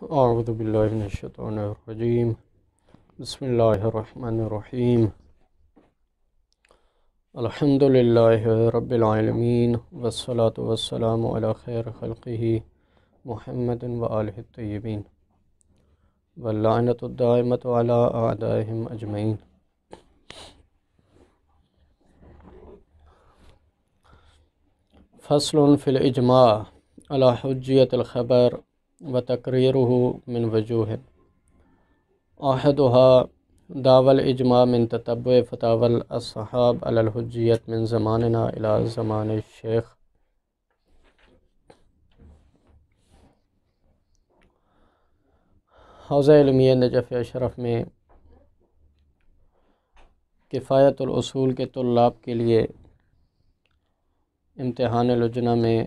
اعوذ باللہ من الشیطان الرجیم بسم اللہ الرحمن الرحیم الحمد للہ رب العالمین والصلاة والسلام علی خیر خلقہ محمد وآلہ الطیبین واللعنۃ الدائمۃ علی اعدائہم اجمعین۔ فصل فی الاجماع علی حجیت الخبر وتقریرہ من وجوہ احدها دعوی الاجماع من تتبع فتاوی الاصحاب علی الحجیت من زماننا الی زمان الشیخ حوزہ علمیہ نجف اشرف میں کفایت الاصول کے طلاب کے لیے امتحان لجنہ میں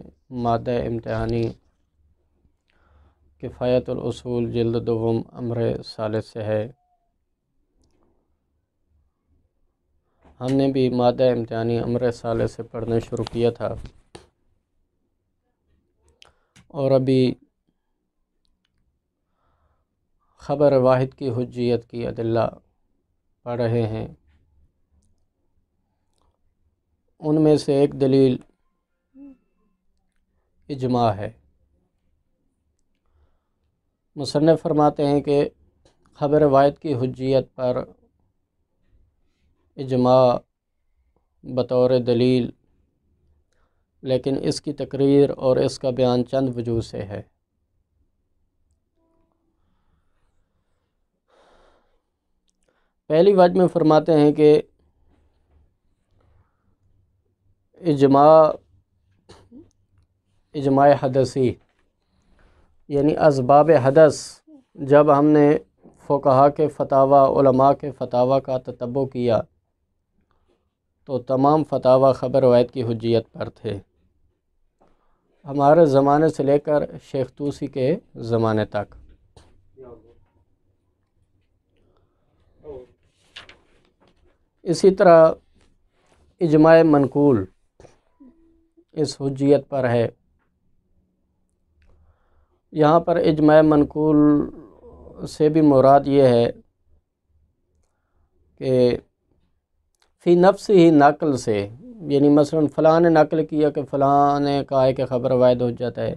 مادہ امتحانی کفایت الاصول جلد دوم امر ثالث سے ہے۔ ہم نے بھی مادہ امتحانی امر ثالث سے پڑھنا شروع کیا تھا اور ابھی خبر واحد کی حجیت کی ادلہ پڑھ رہے ہیں۔ ان میں سے ایک دلیل اجماع ہے۔ مصنف فرماتے ہیں کہ خبر واحد کی حجیت پر اجماع بطور دلیل، لیکن اس کی تقریر اور اس کا بیان چند وجوہ سے ہے۔ پہلی وجہ میں فرماتے ہیں کہ اجماع حدثی یعنی اسباب حدث، جب ہم نے فقہا کے فتاوی، علماء کے فتاوی کا تتبع کیا تو تمام فتاوی خبر واحد کی حجیت پر تھے، ہمارے زمانے سے لے کر شیخ طوسی کے زمانے تک۔ اسی طرح اجماع منقول اس حجیت پر ہے۔ یہاں پر اجماع منقول سے بھی مراد یہ ہے کہ فی نفس ہی نقل سے، یعنی مثلا فلاں نے نقل کیا کہ فلاں نے کہا ہے کہ خبر واحد حجت ہے،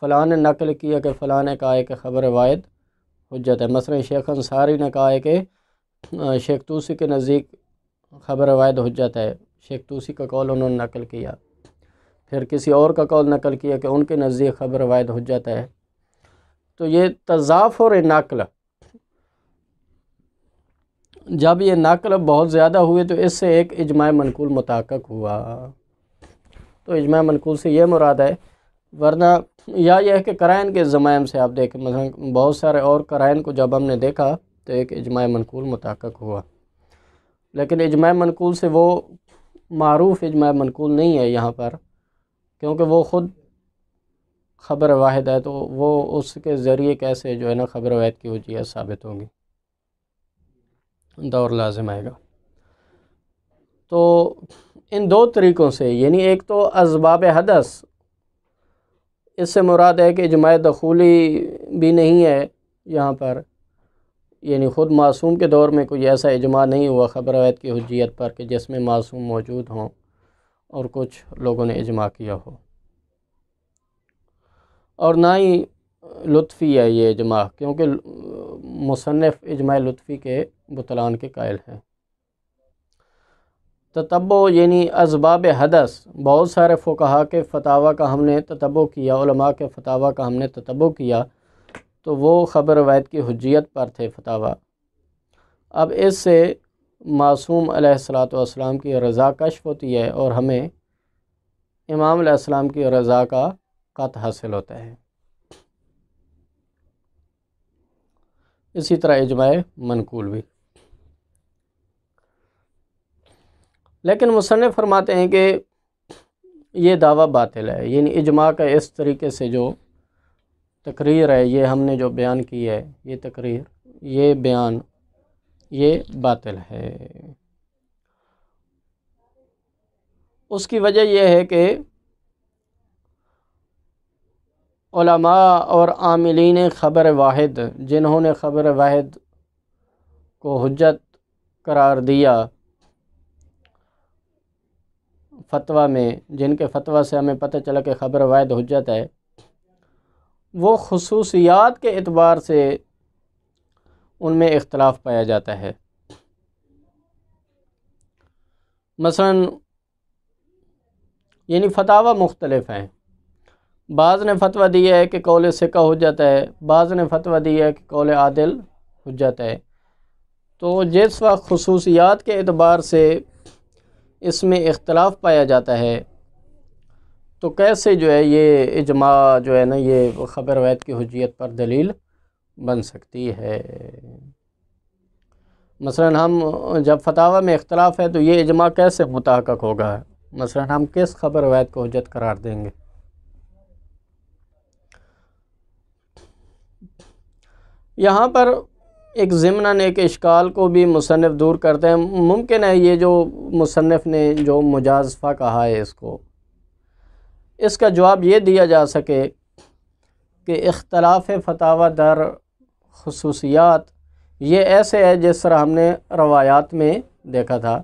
فلاں نے نقل کیا کہ فلاں نے کہا ہے کہ خبر واحد حجت ہے۔ مثلا شیخ انصاری نے کہا ہے کہ شیخ طوسی کے نزدیک خبر واحد حجت ہے، شیخ طوسی کا قول انہوں نے نقل کیا، پھر کسی اور کا قول نقل کیا کہ ان کے نزدیک خبر واحد حجت ہے۔ تو یہ تضافر نقل، جب یہ نقل بہت زیادہ ہوئے تو اس سے ایک اجماع منقول متحقق ہوا، تو اجماع منقول سے یہ مراد ہے۔ ورنہ یا یہ ہے کہ قرائن کے ضمائم سے آپ دیکھیں، مثلا بہت سارے اور قرائن کو جب ہم نے دیکھا تو ایک اجماع منقول متحقق ہوا، لیکن اجماع منقول سے وہ معروف اجماع منقول نہیں ہے یہاں پر، کیونکہ وہ خود خبر واحد ہے، تو وہ اس کے ذریعے کیسے جو ہے نا خبر واحد کی حجیت ثابت ہوگی، دور لازم آئے گا۔ تو ان دو طریقوں سے، یعنی ایک تو اسباب حدث، اس سے مراد ہے کہ اجماع دخولی بھی نہیں ہے یہاں پر، یعنی خود معصوم کے دور میں کوئی ایسا اجماع نہیں ہوا خبر واحد کی حجیت پر کہ جس میں معصوم موجود ہوں اور کچھ لوگوں نے اجماع کیا ہو، اور نہ ہی لطفی ہے یہ اجماع، کیونکہ مصنف اجماع لطفی کے بطلان کے قائل ہیں۔ تتبع یعنی اسباب حدث، بہت سارے فقہا کے فتاوی کا ہم نے تتبع کیا، علماء کے فتاوی کا ہم نے تتبع کیا، تو وہ خبر واحد کی حجیت پر تھے فتاوی۔ اب اس سے معصوم علیہ الصلاۃ والسلام کی رضا کشف ہوتی ہے اور ہمیں امام علیہ السلام کی رضا کا قطع حاصل ہوتا ہے۔ اسی طرح اجماع منقول بھی۔ لیکن مصنف فرماتے ہیں کہ یہ دعویٰ باطل ہے، یعنی اجماع کا اس طریقے سے جو تقریر ہے، یہ ہم نے جو بیان کی ہے، یہ تقریر، یہ بیان، یہ باطل ہے۔ اس کی وجہ یہ ہے کہ علماء اور عاملین خبر واحد جنہوں نے خبر واحد کو حجت قرار دیا فتویٰ میں، جن کے فتویٰ سے ہمیں پتہ چلا کہ خبر واحد حجت ہے، وہ خصوصیات کے اعتبار سے ان میں اختلاف پایا جاتا ہے۔ مثلا یعنی فتاوی مختلف ہیں، بعض نے فتویٰ دیا ہے کہ قول ثقہ حجت ہے، بعض نے فتویٰ دیا ہے کہ قول عادل حجت ہے۔ تو جس وقت خصوصیات کے اعتبار سے اس میں اختلاف پایا جاتا ہے تو کیسے جو ہے یہ اجماع جو ہے نا یہ خبر واحد کی حجیت پر دلیل بن سکتی ہے۔ مثلا ہم جب فتاوی میں اختلاف ہے تو یہ اجماع کیسے متحقق ہوگا؟ مثلا ہم کس خبر واحد کو حجت قرار دیں گے؟ یہاں پر ایک ضمناً ایک اشکال کو بھی مصنف دور کرتے ہیں۔ ممکن ہے یہ جو مصنف نے جو مجازفہ کہا ہے اس کا جواب یہ دیا جا سکے کہ اختلاف فتاوی در خصوصیات یہ ایسے ہے جس طرح ہم نے روایات میں دیکھا تھا،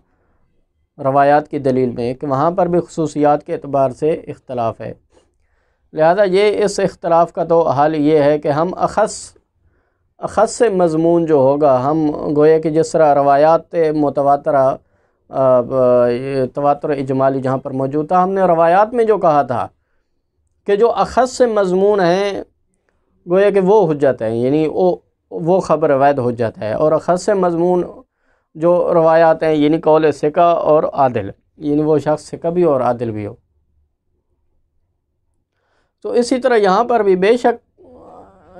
روایات کی دلیل میں، کہ وہاں پر بھی خصوصیات کے اعتبار سے اختلاف ہے۔ لہذا یہ اس اختلاف کا تو حل یہ ہے کہ ہم اخص مضمون جو ہوگا، ہم گویا کہ جس طرح روایات متواترہ تواتر اجمالی جہاں پر موجود تھا، ہم نے روایات میں جو کہا تھا کہ جو اخص مضمون ہیں گویا کہ وہ حجت ہیں، یعنی وہ خبر واحد حجت ہے، اور اخص مضمون جو روایات ہیں یعنی قول ثقہ اور عادل، یعنی وہ شخص ثقہ بھی اور عادل بھی ہو۔ تو اسی طرح یہاں پر بھی بے شک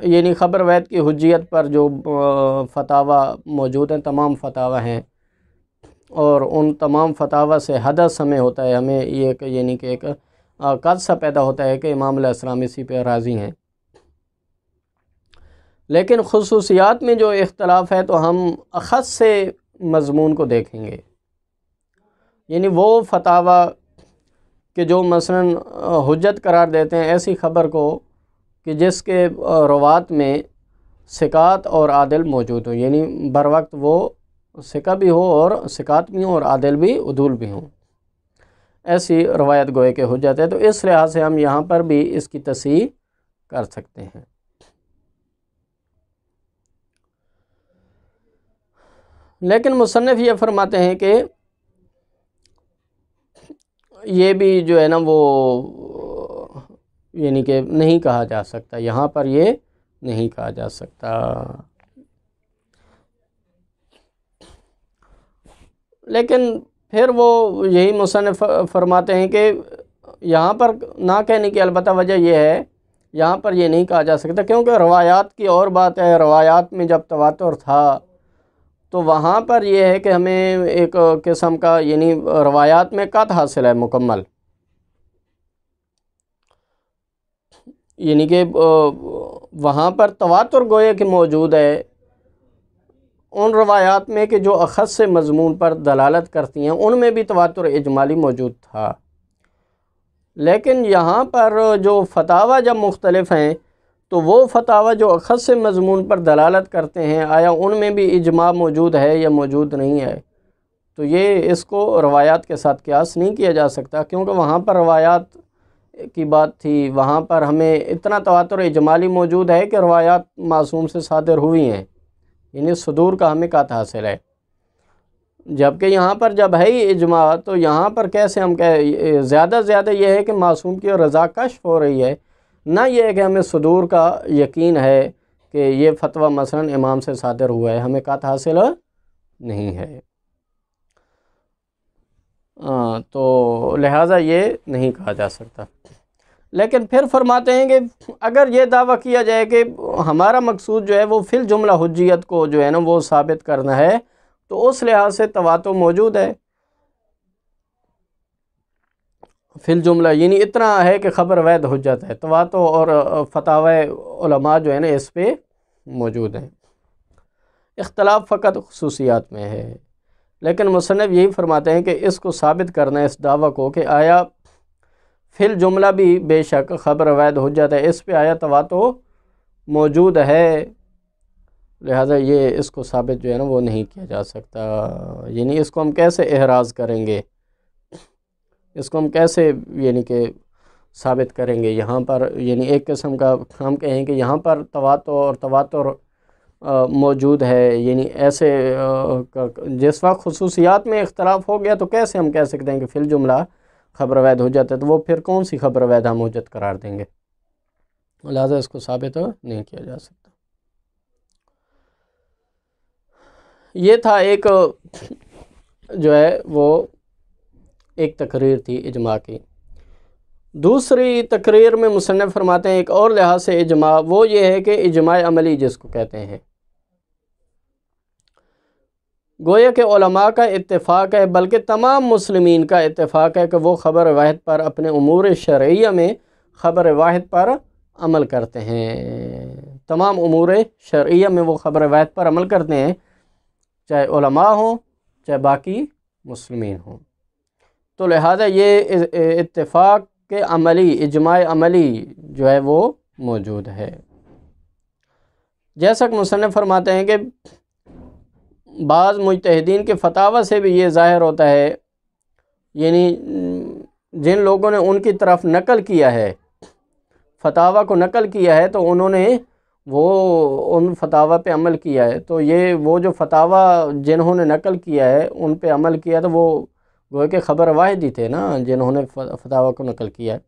یعنی خبر واحد کی حجیت پر جو فتاوی موجود ہیں، تمام فتاوی ہیں، اور ان تمام فتاوی سے حدث ہمیں ہوتا ہے، ہمیں یہ یعنی کہ ایک قد سا پیدا ہوتا ہے کہ امام علیہ السلام اسی پہ راضی ہیں۔ لیکن خصوصیات میں جو اختلاف ہے تو ہم اخص سے مضمون کو دیکھیں گے، یعنی وہ فتاوی کہ جو مثلا حجت قرار دیتے ہیں ایسی خبر کو کہ جس کے روات میں ثقات اور عادل موجود ہوں، یعنی بر وقت وہ ثقہ بھی ہو اور ثقات بھی ہوں اور عادل بھی عدول بھی ہوں، ایسی روایت گوئے کہ حجت ہے۔ تو اس لحاظ سے ہم یہاں پر بھی اس کی تصحیح کر سکتے ہیں۔ لیکن مصنف یہ فرماتے ہیں کہ یہ بھی جو ہے نا وہ یعنی کہ نہیں کہا جا سکتا، یہاں پر یہ نہیں کہا جا سکتا۔ لیکن پھر وہ یہی مصنف فرماتے ہیں کہ یہاں پر نہ کہنے کی البتہ وجہ یہ ہے، یہاں پر یہ نہیں کہا جا سکتا کیونکہ روایات کی اور بات ہے۔ روایات میں جب تواتر تھا تو وہاں پر یہ ہے کہ ہمیں ایک قسم کا یعنی روایات میں قطع حاصل ہے مکمل، یعنی کہ وہاں پر تواتر گوئے کہ موجود ہے ان روایات میں کہ جو اخص مضمون پر دلالت کرتی ہیں، ان میں بھی تواتر اجمالی موجود تھا۔ لیکن یہاں پر جو فتاوی جب مختلف ہیں تو وہ فتاوی جو اخص مضمون پر دلالت کرتے ہیں، آیا ان میں بھی اجماع موجود ہے یا موجود نہیں ہے؟ تو یہ اس کو روایات کے ساتھ قیاس نہیں کیا جا سکتا، کیونکہ وہاں پر روایات کی بات تھی، وہاں پر ہمیں اتنا تواتر اجمالی موجود ہے کہ روایات معصوم سے صادر ہوئی ہیں، یعنی صدور کا ہمیں قطع حاصل ہے۔ جبکہ یہاں پر جب ہے ہی اجماع تو یہاں پر کیسے ہم زیادہ یہ ہے کہ معصوم کی رضا کشف ہو رہی ہے، نہ یہ ہے کہ ہمیں صدور کا یقین ہے کہ یہ فتویٰ مثلا امام سے صادر ہوا ہے، ہمیں قطع حاصل نہیں ہے۔ تو لہٰذا یہ نہیں کہا جا سکتا۔ لیکن پھر فرماتے ہیں کہ اگر یہ دعویٰ کیا جائے کہ ہمارا مقصود جو ہے وہ فی الجملہ حجیت کو جو ہے نا وہ ثابت کرنا ہے، تو اس لحاظ سے تواتر موجود ہے فی الجملہ، یعنی اتنا ہے کہ خبر واحد حجت ہے، تواتر اور فتاوی علماء جو ہے نا اس پہ موجود ہیں، اختلاف فقط خصوصیات میں ہے۔ لیکن مصنف یہی فرماتے ہیں کہ اس کو ثابت کرنا ہے، اس دعویٰ کو، کہ آیا فی الجملہ بھی بے شک خبر روایت حجت ہے، اس پہ آیا تواتر موجود ہے، لہذا یہ اس کو ثابت جو ہے نا وہ نہیں کیا جا سکتا۔ یعنی اس کو ہم کیسے احراز کریں گے، اس کو ہم کیسے یعنی کہ ثابت کریں گے؟ یہاں پر یعنی ایک قسم کا ہم کہیں کہ یہاں پر تواتر موجود ہے، یعنی ایسے جس وقت خصوصیات میں اختلاف ہو گیا تو کیسے ہم کہہ سکتے ہیں کہ فی الجملہ خبر روایت حجت ہے؟ تو وہ پھر کون سی خبر روایت ہم حجت قرار دیں گے؟ لہذا اس کو ثابت نہیں کیا جا سکتا۔ یہ تھا ایک جو ہے وہ ایک تقریر تھی اجماع کی۔ دوسری تقریر میں مصنف فرماتے ہیں ایک اور لحاظ سے اجماع وہ یہ ہے کہ اجماع عملی جس کو کہتے ہیں، گویا کہ علماء کا اتفاق ہے، بلکہ تمام مسلمین کا اتفاق ہے کہ وہ خبر واحد پر اپنے امور شرعیہ میں خبر واحد پر عمل کرتے ہیں۔ تمام امور شرعیہ میں وہ خبر واحد پر عمل کرتے ہیں، چاہے علماء ہوں چاہے باقی مسلمین ہوں۔ تو لہذا یہ اتفاق کے عملی، اجماع عملی جو ہے وہ موجود ہے۔ جیسا کہ مصنف فرماتے ہیں کہ بعض مجتہدین کے فتاوی سے بھی یہ ظاہر ہوتا ہے، یعنی جن لوگوں نے ان کی طرف نقل کیا ہے، فتاوی کو نقل کیا ہے، تو انہوں نے ان فتاوی پہ عمل کیا ہے، تو یہ وہ جو فتاوی جنہوں نے نقل کیا ہے ان پہ عمل کیا تو وہ گویا کہ خبر واحد ہی تھے نا، جنہوں نے فتاوی کو نقل کیا ہے،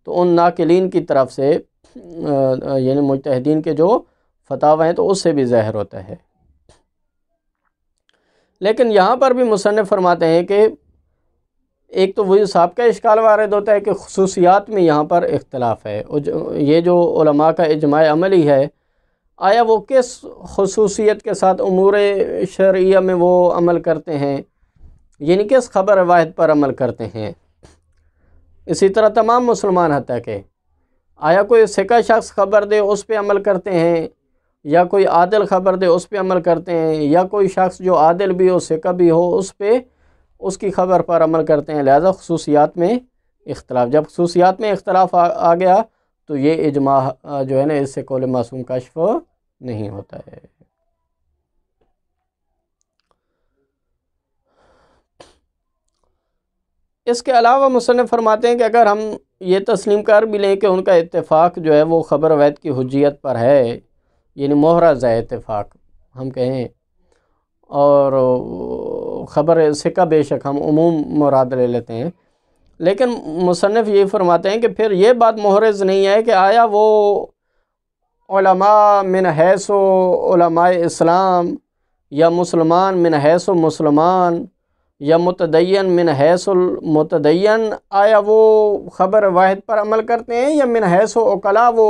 تو ان ناقلین کی طرف سے یعنی مجتہدین کے جو فتاوی ہیں تو اس سے بھی ظاہر ہوتا ہے۔ لیکن یہاں پر بھی مصنف فرماتے ہیں کہ ایک تو وہی صاحب کا اشکال وارد ہوتا ہے کہ خصوصیات میں یہاں پر اختلاف ہے۔ یہ جو علماء کا اجماع عملی ہے، آیا وہ کس خصوصیت کے ساتھ امور شرعیہ میں وہ عمل کرتے ہیں، یعنی کس خبر واحد پر عمل کرتے ہیں؟ اسی طرح تمام مسلمان حتیٰ کہ آیا کوئی ثقہ شخص خبر دے اس پہ عمل کرتے ہیں، یا کوئی عادل خبر دے اس پہ عمل کرتے ہیں، یا کوئی شخص جو عادل بھی ہو ثقہ بھی ہو اس کی خبر پر عمل کرتے ہیں۔ لہذا خصوصیات میں اختلاف، جب خصوصیات میں اختلاف آ گیا تو یہ اجماع جو ہے نا اس سے قول معصوم کشف نہیں ہوتا ہے۔ اس کے علاوہ مصنف فرماتے ہیں کہ اگر ہم یہ تسلیم کر بھی لیں کہ ان کا اتفاق جو ہے وہ خبر واحد کی حجیت پر ہے، یعنی محرز ہے اتفاق ہم کہیں، اور خبر ثقہ بے شک ہم عموم مراد لے لیتے ہیں، لیکن مصنف یہ فرماتے ہیں کہ پھر یہ بات محرز نہیں ہے کہ آیا وہ علماء من حیث علماء اسلام، یا مسلمان من حیث مسلمان، یا متدین من حیث المتدین، آیا وہ خبر واحد پر عمل کرتے ہیں، یا من حیث عقلاء وہ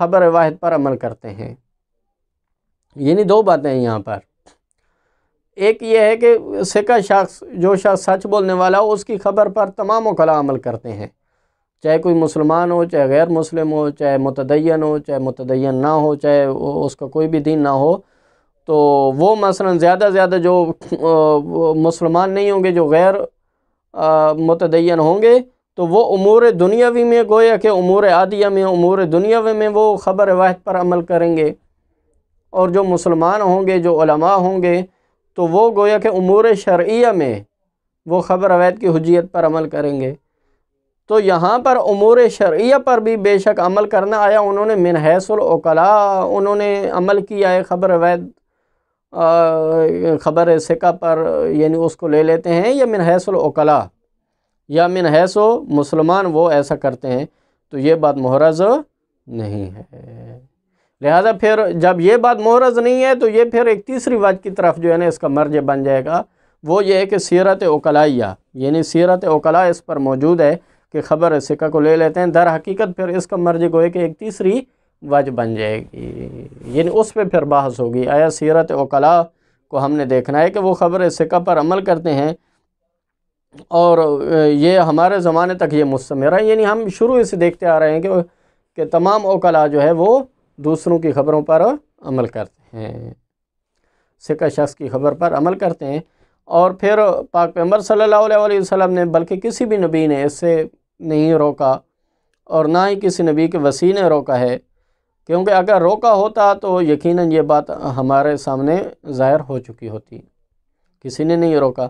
خبر واحد پر عمل کرتے ہیں؟ یعنی دو باتیں ہیں یہاں پر۔ ایک یہ ہے کہ ثقہ شخص، جو شخص سچ بولنے والا ہو، اس کی خبر پر تمام عقلاء عمل کرتے ہیں، چاہے کوئی مسلمان ہو چاہے غیر مسلم ہو، چاہے متدین ہو چاہے متدین نہ ہو، چاہے اس کا کوئی بھی دین نہ ہو، تو وہ مثلا زیادہ جو مسلمان نہیں ہوں گے، جو غیر متدین ہوں گے، تو وہ امور دنیاوی میں گویا کہ امور عادیہ میں، امور دنیاوی میں وہ خبر واحد پر عمل کریں گے، اور جو مسلمان ہوں گے، جو علماء ہوں گے، تو وہ گویا کہ امور شرعیہ میں وہ خبر واحد کی حجیت پر عمل کریں گے۔ تو یہاں پر امور شرعیہ پر بھی بے شک عمل کرنا آیا انہوں نے من حیث العقلاء انہوں نے عمل کیا ہے خبر واحد خبر ثقہ پر، یعنی اس کو لے لیتے ہیں، یا من حیث العقلاء یا من حیث مسلمان وہ ایسا کرتے ہیں، تو یہ بات محرز نہیں ہے۔ لہذا پھر جب یہ بات محرز نہیں ہے تو یہ پھر ایک تیسری وجہ کی طرف جو ہے نا اس کا مرجع بن جائے گا، وہ یہ ہے کہ سیرت عقلائیہ، یعنی سیرت عقلاء اس پر موجود ہے کہ خبر ثقہ کو لے لیتے ہیں، در حقیقت پھر اس کا مرجع گوئے کہ ایک تیسری وجہ بن جائے گی، یعنی اس پہ پھر بحث ہوگی، آیا سیرت عقلاء کو ہم نے دیکھنا ہے کہ وہ خبر ثقہ پر عمل کرتے ہیں، اور یہ ہمارے زمانے تک یہ مستمر ہے، یعنی ہم شروع سے دیکھتے آ رہے ہیں کہ تمام عقلاء جو ہے وہ دوسروں کی خبروں پر عمل کرتے ہیں، ثقہ شخص کی خبر پر عمل کرتے ہیں، اور پھر پاک پیغمبر صلی اللہ علیہ وسلم نے، بلکہ کسی بھی نبی نے اس سے نہیں روکا اور نہ ہی کسی نبی کے وصی نے روکا ہے، کیونکہ اگر روکا ہوتا تو یقیناً یہ بات ہمارے سامنے ظاہر ہو چکی ہوتی، کسی نے نہیں روکا۔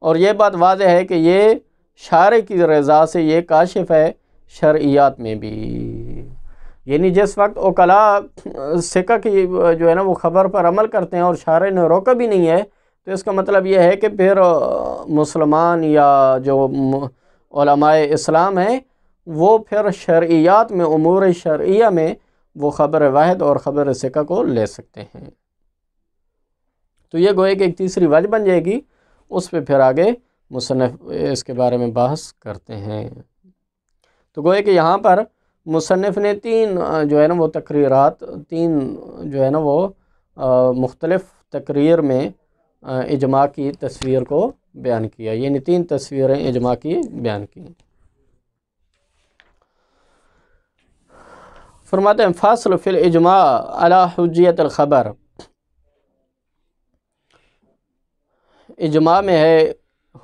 اور یہ بات واضح ہے کہ یہ شارع کی رضا سے یہ کاشف ہے شرعیات میں بھی، یعنی جس وقت اوکلا سکہ کی جو ہے نا وہ خبر پر عمل کرتے ہیں اور شارع نے روکا بھی نہیں ہے، تو اس کا مطلب یہ ہے کہ پھر مسلمان یا جو علماء اسلام ہیں وہ پھر شرعیات میں، امور شرعیہ میں وہ خبر واحد اور خبر سکہ کو لے سکتے ہیں۔ تو یہ گوئے کہ ایک تیسری وجہ بن جائے گی، اس پہ پھر آگے مصنف اس کے بارے میں بحث کرتے ہیں۔ تو گوئے کہ یہاں پر مصنف نے تین جو ہے نا وہ تقریرات، تین جو ہے نا وہ مختلف تقریر میں اجماع کی تصویر کو بیان کیا، یعنی تین تصویریں اجماع کی بیان کی۔ فرماتے ہیں فصل فی الاجماع علی حجیت الخبر، اجماع میں ہے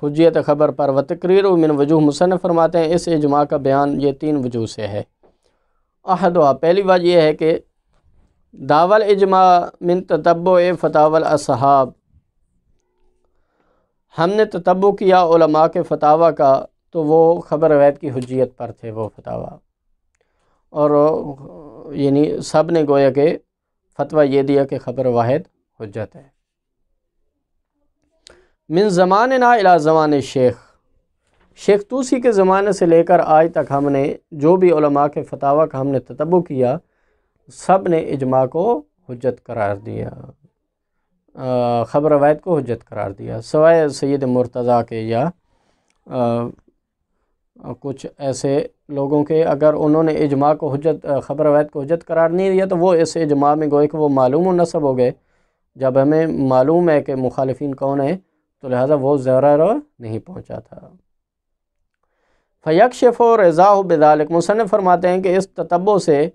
حجیت خبر پر، و تقریر من وجوہ، مصنف فرماتے ہیں اس اجماع کا بیان یہ تین وجوہ سے ہے۔ احدھا، پہلی وجہ یہ ہے کہ دعوی الاجماع من تتبع فتاوی الاصحاب، ہم نے تتبع کیا علماء کے فتاوی کا تو وہ خبر واحد کی حجیت پر تھے وہ فتاوی، اور یعنی سب نے گویا کہ فتویٰ یہ دیا کہ خبر واحد حجت ہے۔ من زماننا الی زمان شیخ توسی کے زمانے سے لے کر آج تک ہم نے جو بھی علماء کے فتاوی کا ہم نے تتبع کیا، سب نے اجماع کو حجت قرار دیا، خبر واحد کو حجت قرار دیا، سوائے سید مرتضیٰ کے یا کچھ ایسے لوگوں کے، اگر انہوں نے اجماع کو حجت، خبر واحد کو حجت قرار نہیں دیا تو وہ اس اجماع میں گوئے کہ وہ معلوم و نسب ہو گئے۔ جب ہمیں معلوم ہے کہ مخالفین کون ہیں تو لہذا وہ ضرر نہیں پہنچا تھا۔ فیکشف رضاہ بذالک، مصنف فرماتے ہیں کہ اس تتبع سے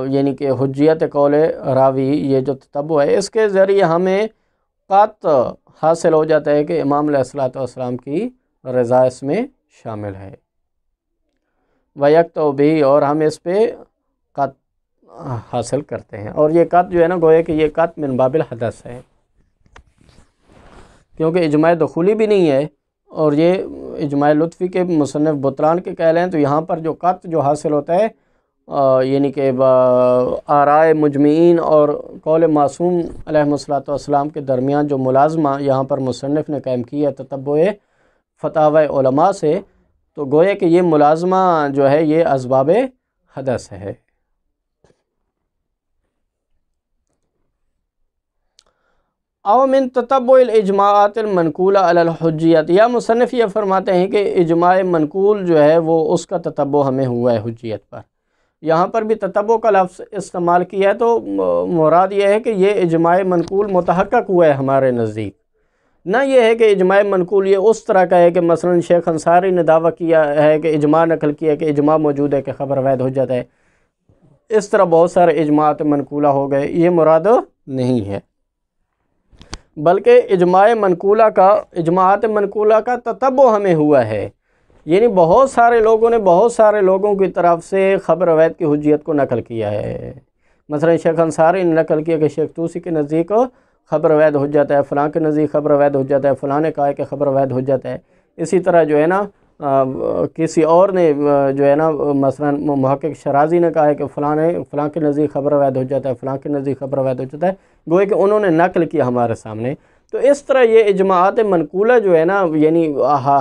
یعنی کہ حجیت قول راوی، یہ جو تتبع ہے اس کے ذریعے ہمیں قطع حاصل ہو جاتا ہے کہ امام علیہ الصلوۃ والسلام کی رضا اس میں شامل ہے، ویقطع بھی، اور ہم اس پہ قطع حاصل کرتے ہیں۔ اور یہ قطع جو ہے نا گویا کہ یہ قطع من باب الحدث ہے، کیونکہ اجماع دخولی بھی نہیں ہے اور یہ اجماع لطفی کے مصنف بطلان کے قائل ہیں، تو یہاں پر جو قطع جو حاصل ہوتا ہے یعنی کہ آرائے مجمعین اور قول معصوم علیہ الصلوۃ والسلام کے درمیان جو ملازمہ یہاں پر مصنف نے قائم کی ہے تتبع فتاوی علماء سے، تو گویا کہ یہ ملازمہ جو ہے یہ اسباب حدث ہے۔ او من تتبع الاجماعات المنقولہ علی الحجیت، یا مصنف یہ فرماتے ہیں کہ اجماع منقول جو ہے وہ اس کا تتبع ہمیں ہوا ہے حجیت پر۔ یہاں پر بھی تتبع کا لفظ استعمال کیا ہے تو مراد یہ ہے کہ یہ اجماع منقول متحقق ہوا ہے ہمارے نزدیک، نہ یہ ہے کہ اجماع منقول یہ اس طرح کا ہے کہ مثلا شیخ انصاری نے دعویٰ کیا ہے کہ اجماع نقل کیا ہے کہ اجماع موجود ہے کہ خبر واحد حجت ہے، اس طرح بہت سارے اجماعات منقولہ ہو گئے، یہ مراد نہیں ہے، بلکہ اجماعات منقولہ کا تتبع ہمیں ہوا ہے، یعنی بہت سارے لوگوں کی طرف سے خبر واحد کی حجیت کو نقل کیا ہے۔ مثلا شیخ انصاری نے نقل کیا کہ شیخ توسی کے نزدیک خبر واحد حجت ہے، فلاں کے نزدیک خبر واحد حجت ہے، فلاں نے کہا ہے کہ خبر واحد حجت ہے۔ اسی طرح جو ہے نا کسی اور نے جو ہے نا مثلا محقق شرازی نے کہا ہے کہ فلاں کے نزدیک خبر واحد حجت ہے، فلاں کے نزدیک خبر واحد حجت ہے، گویا کہ انہوں نے نقل کیا ہمارے سامنے۔ تو اس طرح یہ اجماعات منقولہ جو ہے نا، یعنی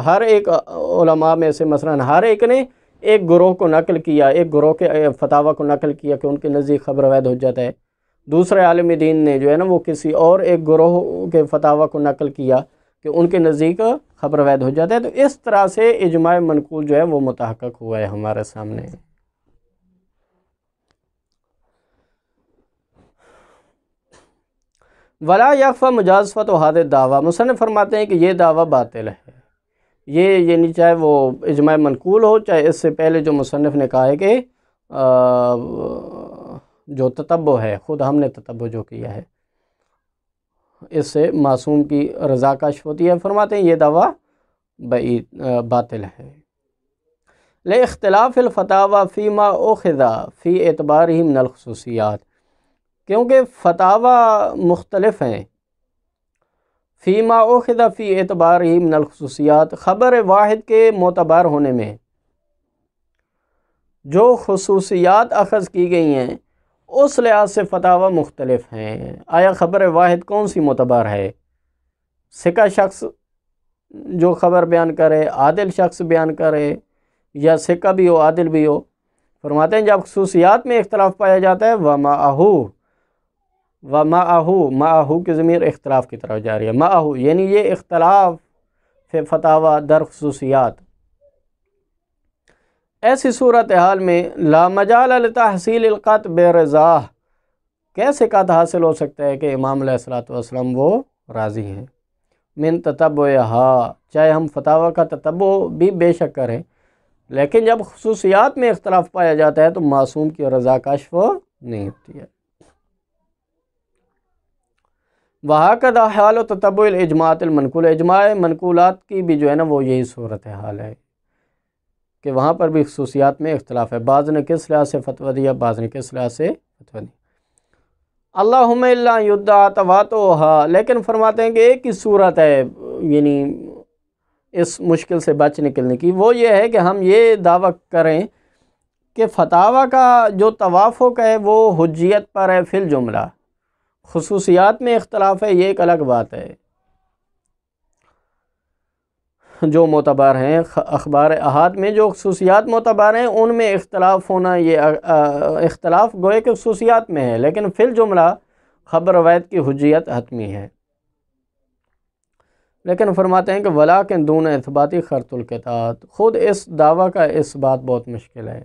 ہر ایک علماء میں سے مثلا ہر ایک نے ایک گروہ کو نقل کیا، ایک گروہ کے فتاوی کو نقل کیا کہ ان کے نزدیک خبر واحد حجت ہے، دوسرے عالم دین نے جو ہے نا وہ کسی اور ایک گروہ کے فتاوی کو نقل کیا کہ ان کے نزدیک خبر واحد حجت ہے۔ تو اس طرح سے اجماع منقول جو ہے وہ متحقق ہوا ہے ہمارے سامنے۔ ولا یخفی مجازفت و حاد دعویٰ، مصنف فرماتے ہیں کہ یہ دعویٰ باطل ہے، یہ یعنی چاہے وہ اجماع منقول ہو، چاہے اس سے پہلے جو مصنف نے کہا ہے کہ جو تتبع ہے، خود ہم نے تتبع جو کیا ہے اس سے معصوم کی رضا کشف ہوتی ہے، فرماتے ہیں یہ دعویٰ باطل ہے۔ لاختلاف الفتاوی فیما اخذ فی اعتبارہ من الخصوصیات، کیونکہ فتاوی مختلف ہیں، فیما اخذ فی اعتبارہ من الخصوصیات، خبر واحد کے معتبر ہونے میں جو خصوصیات اخذ کی گئی ہیں اس لحاظ سے فتاوی مختلف ہیں۔ آیا خبر واحد کون سی معتبر ہے؟ ثقہ شخص جو خبر بیان کرے، عادل شخص بیان کرے، یا ثقہ بھی ہو عادل بھی ہو؟ فرماتے ہیں جب خصوصیات میں اختلاف پایا جاتا ہے وَمَعَهُ کی ضمیر اختلاف کی طرف جا رہی ہے، مَعَهُ یعنی یہ اختلاف فی فتاوی در خصوصیات، ایسی صورتحال میں لا مجال لتحصیل القطع برضاہ، کیسے قطع حاصل ہو سکتا ہے کہ امام علیہ الصلوۃ والسلام وہ راضی ہیں، من تتبعہا، چاہے ہم فتاوی کا تتبع بھی بے شک کریں، لیکن جب خصوصیات میں اختلاف پایا جاتا ہے تو معصوم کی رضا کشف نہیں ہوتی ہے۔ وَهَكَذَا حَالُ تَتَبُّعِ الْإِجْمَاعَاتِ الْمَنْقُولَةِ، اجماع منقولات کی بھی جو ہے نا وہ یہی صورتحال ہے کہ وہاں پر بھی خصوصیات میں اختلاف ہے، بعض نے کس لحاظ سے فتویٰ دیا، بعض نے کس لحاظ سے فتویٰ دیا۔ اللہم الا یدعی تواتؤھا، لیکن فرماتے ہیں کہ ایک ہی صورت ہے یعنی اس مشکل سے بچ نکلنے کی، وہ یہ ہے کہ ہم یہ دعویٰ کریں کہ فتاوی کا جو توافق ہے وہ حجیت پر ہے فی الجملہ، خصوصیات میں اختلاف ہے یہ ایک الگ بات ہے، جو معتبر ہیں اخبار احاد میں جو خصوصیات معتبر ہیں ان میں اختلاف ہونا، یہ اختلاف گوئے کہ خصوصیات میں ہے، لیکن فی الجملہ خبر روایت کی حجیت حتمی ہے۔ لیکن فرماتے ہیں کہ ولیکن دون اثباتی خرط القطاعت، خود اس دعویٰ کا اثبات بہت مشکل ہے،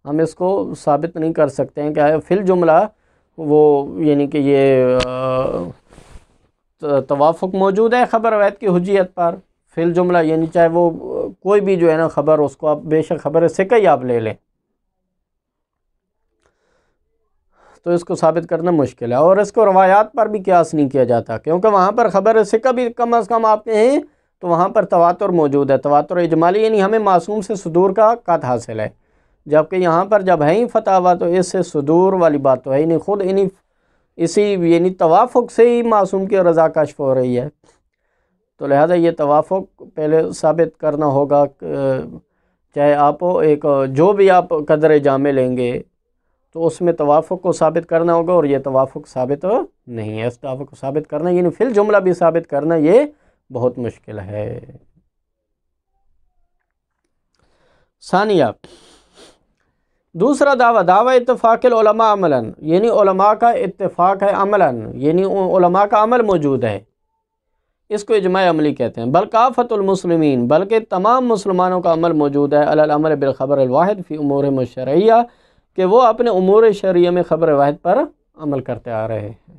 ہم اس کو ثابت نہیں کر سکتے ہیں کہ فی الجملہ وہ یعنی کہ یہ توافق موجود ہے خبر روایت کی حجیت پر، فی الجملہ یعنی چاہے وہ کوئی بھی جو ہے نا خبر، اس کو آپ بے شک خبر ثقہ ہی آپ لے لیں تو اس کو ثابت کرنا مشکل ہے، اور اس کو روایات پر بھی قیاس نہیں کیا جاتا، کیونکہ وہاں پر خبر ثقہ بھی کم از کم آپ کے ہیں تو وہاں پر تواتر موجود ہے، تواتر اجمالی یعنی ہمیں معصوم سے صدور کا قطع حاصل ہے، جبکہ یہاں پر جب ہے ہی فتاوی تو اس سے صدور والی بات تو ہے ہی نہیں، خود اسی یعنی توافق سے ہی معصوم کی رضا کشف ہو رہی ہے، تو لہذا یہ توافق پہلے ثابت کرنا ہوگا، چاہے آپ ایک جو بھی آپ قدر جامع لیں گے تو اس میں توافق کو ثابت کرنا ہوگا، اور یہ توافق ثابت نہیں ہے، اس توافق کو ثابت کرنا یعنی فی الجملہ بھی ثابت کرنا یہ بہت مشکل ہے۔ ثانیہ، دوسرا دعویٰ اتفاق العلماء عملاً، یعنی علماء کا اتفاق ہے عملاً، یعنی علماء کا عمل موجود ہے، اس کو اجماع عملی کہتے ہیں، بل کافۃ المسلمین، بلکہ تمام مسلمانوں کا عمل موجود ہے، علی الامر بالخبر الواحد فی امورہم الشرعیہ، کہ وہ اپنے امور شرعیہ میں خبر واحد پر عمل کرتے آ رہے ہیں،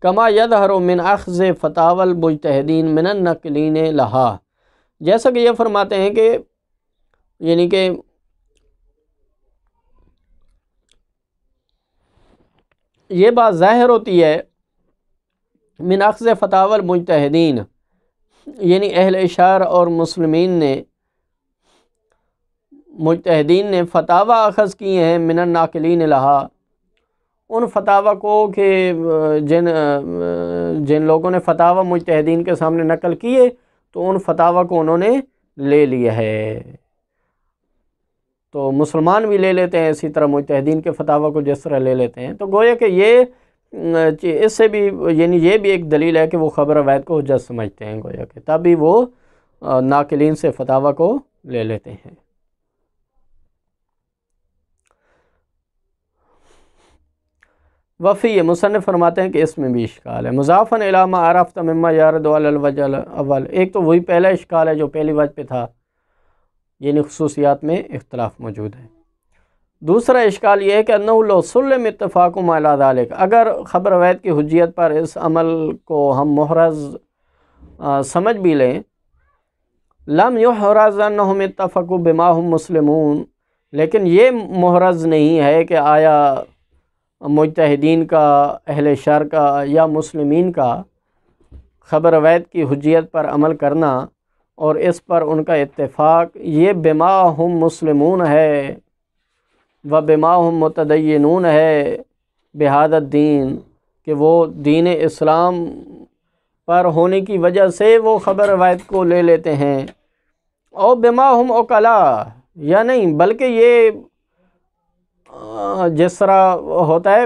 کما یظہر من اخذ فتاوی المجتہدین من الناقلین لہا، جیسا کہ یہ فرماتے ہیں کہ یعنی کہ یہ بات ظاہر ہوتی ہے من اخذ فتاوی المجتہدین، یعنی اہل اشار اور مسلمین نے مجتہدین نے فتاوی اخذ کیے ہیں من الناقلین لہا، ان فتاوی کو کہ جن لوگوں نے فتاوی مجتہدین کے سامنے نقل کیے تو ان فتاوی کو انہوں نے لے لیا ہے، تو مسلمان بھی لے لیتے ہیں اسی طرح مجتہدین کے فتاوی کو جس طرح لے لیتے ہیں، تو گویا کہ یہ اس سے بھی یعنی یہ بھی ایک دلیل ہے کہ وہ خبر روایت کو حجت سمجھتے ہیں، گویا کہ تب بھی وہ ناقلین سے فتاوی کو لے لیتے ہیں۔ وفی مصنف فرماتے ہیں کہ اس میں بھی اشکال ہے، مضافاً الی ما عرفت مما یارد علی الوجہ الاول، ایک تو وہی پہلا اشکال ہے جو پہلی وجہ پہ تھا، یعنی خصوصیات میں اختلاف موجود ہے، دوسرا اشکال یہ ہے کہ انہ لو سلم اتفاقم علی ذلک، اگر خبر روایت کی حجیت پر اس عمل کو ہم محرز سمجھ بھی لیں، لم یحرز انہم اتفقوا بما هم مسلمون، لیکن یہ محرز نہیں ہے کہ آیا مجتہدین کا، اہل شرع کا یا مسلمین کا خبر روایت کی حجیت پر عمل کرنا اور اس پر ان کا اتفاق یہ بما ہم مسلمون ہے و بما ہم متدینون ہے بہذا الدین، کہ وہ دین اسلام پر ہونے کی وجہ سے وہ خبر روایت کو لے لیتے ہیں، اور بما ہم عقلا، یا نہیں بلکہ یہ جس طرح ہوتا ہے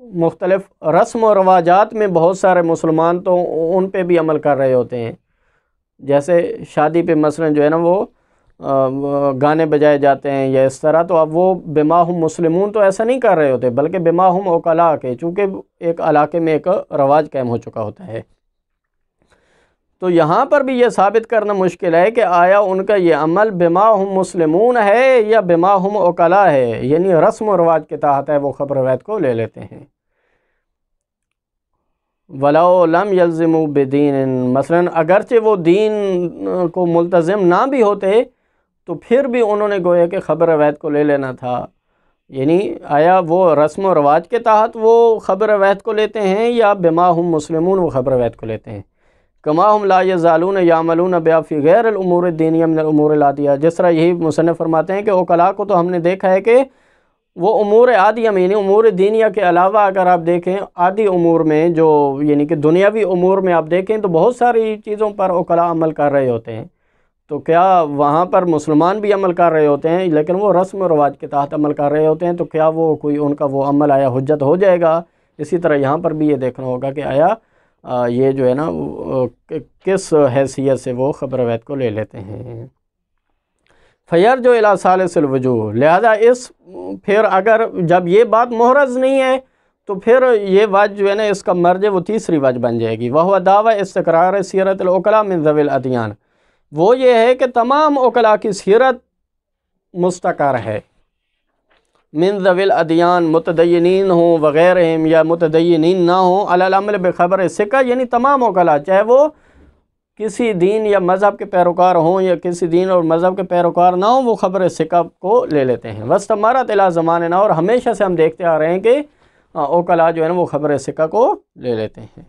مختلف رسم و رواجات میں بہت سارے مسلمان تو ان پہ بھی عمل کر رہے ہوتے ہیں، جیسے شادی پہ مثلا جو ہے نا وہ گانے بجائے جاتے ہیں یا اس طرح، تو اب وہ بما ہم مسلمون تو ایسا نہیں کر رہے ہوتے، بلکہ بما ہم عقلا کے، چونکہ ایک علاقے میں ایک رواج قائم ہو چکا ہوتا ہے۔ تو یہاں پر بھی یہ ثابت کرنا مشکل ہے کہ آیا ان کا یہ عمل بما ہم مسلمون ہے یا بما ہم عقلا ہے، یعنی رسم و رواج کے تحت ہے، وہ خبر روایت کو لے لیتے ہیں۔ وَلَوْ لَمْ يَلْزِمُوا بِدِينٍ، مثلا اگرچہ وہ دین کو ملتزم نہ بھی ہوتے تو پھر بھی انہوں نے گویا کہ خبر روایت کو لے لینا تھا، یعنی آیا وہ رسم و رواج کے تحت وہ خبر روایت کو لیتے ہیں یا بما ہم مسلمون وہ خبر روایت کو لیتے ہیں۔ کما ہم لا یزالون یعملون بها فی غیر الامور الدینیہ من الامور العادیہ، جس طرح یہی مصنف فرماتے ہیں کہ عقلاء کو تو ہم نے دیکھا ہے کہ وہ امور عادیہ میں، یعنی امور دینیہ کے علاوہ اگر آپ دیکھیں عادی امور میں، جو یعنی کہ دنیاوی امور میں آپ دیکھیں تو بہت ساری چیزوں پر عقلاء عمل کر رہے ہوتے ہیں، تو کیا وہاں پر مسلمان بھی عمل کر رہے ہوتے ہیں لیکن وہ رسم و رواج کے تحت عمل کر رہے ہوتے ہیں، تو کیا وہ کوئی ان کا وہ عمل آیا حجت ہو جائے گا؟ اسی طرح یہاں پر بھی یہ دیکھنا ہوگا کہ آیا یہ جو ہے نا کس حیثیت سے وہ خبر روایت کو لے لیتے ہیں۔ فَيَرْجُ إِلَى ثَالِثِ الْوُجُوهِ، لہذا اس پھر اگر جب یہ بات محرز نہیں ہے تو پھر یہ وجہ جو ہے نا اس کا مرجع وہ تیسری وجہ بن جائے گی، وَهُوَ دَعْوَى اسْتِقْرَارِ سِیرَةِ الْعُقَلَاء مِنْ ذَوِي الْأَدْیَان، وہ یہ ہے کہ تمام عقلاء کی سیرت مستقر ہے، من ذوی الادیان، متدینین ہوں وغیرہم یا متدینین نہ ہوں، علی العمل بخبر ثقہ، یعنی تمام عقلاء چاہے وہ کسی دین یا مذہب کے پیروکار ہوں یا کسی دین اور مذہب کے پیروکار نہ ہوں، وہ خبر ثقہ کو لے لیتے ہیں۔ واستمرت الی زماننا، اور ہمیشہ سے ہم دیکھتے آ رہے ہیں کہ عقلاء جو ہے نا وہ خبر ثقہ کو لے لیتے ہیں۔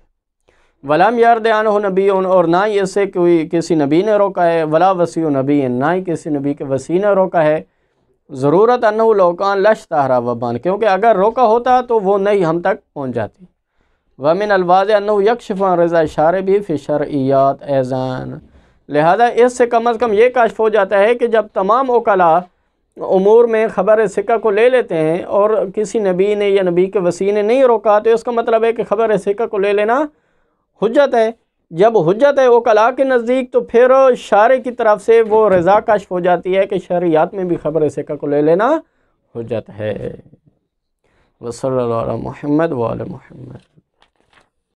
ولم یرد عنہ نبی، اور نہ ہی اس سے کوئی کسی نبی نے روکا ہے، ولا وصی نبی، نہ ہی کسی نبی کے وصی نے روکا ہے، ضرورت انہ لوکان لشتہرا وبان، کیونکہ اگر روکا ہوتا تو وہ نہیں ہم تک پہنچ جاتی۔ ومن الواضح انہ یکشف عن رضا شاربی فی شرعیات ایضاً، لہذا اس سے کم از کم یہ کشف ہو جاتا ہے کہ جب تمام عقلاء امور میں خبر ثقہ کو لے لیتے ہیں اور کسی نبی نے یا نبی کے وصی نے نہیں روکا، تو اس کا مطلب ہے کہ خبر ثقہ کو لے لینا حجت ہے۔ جب حجت ہے عقلاء کے نزدیک تو پھر شارع کی طرف سے وہ رضا کشف ہو جاتی ہے کہ شرعیات میں بھی خبر ثقہ کو لے لینا حجت ہے۔ وصلی اللہ علی محمد وعلی محمد۔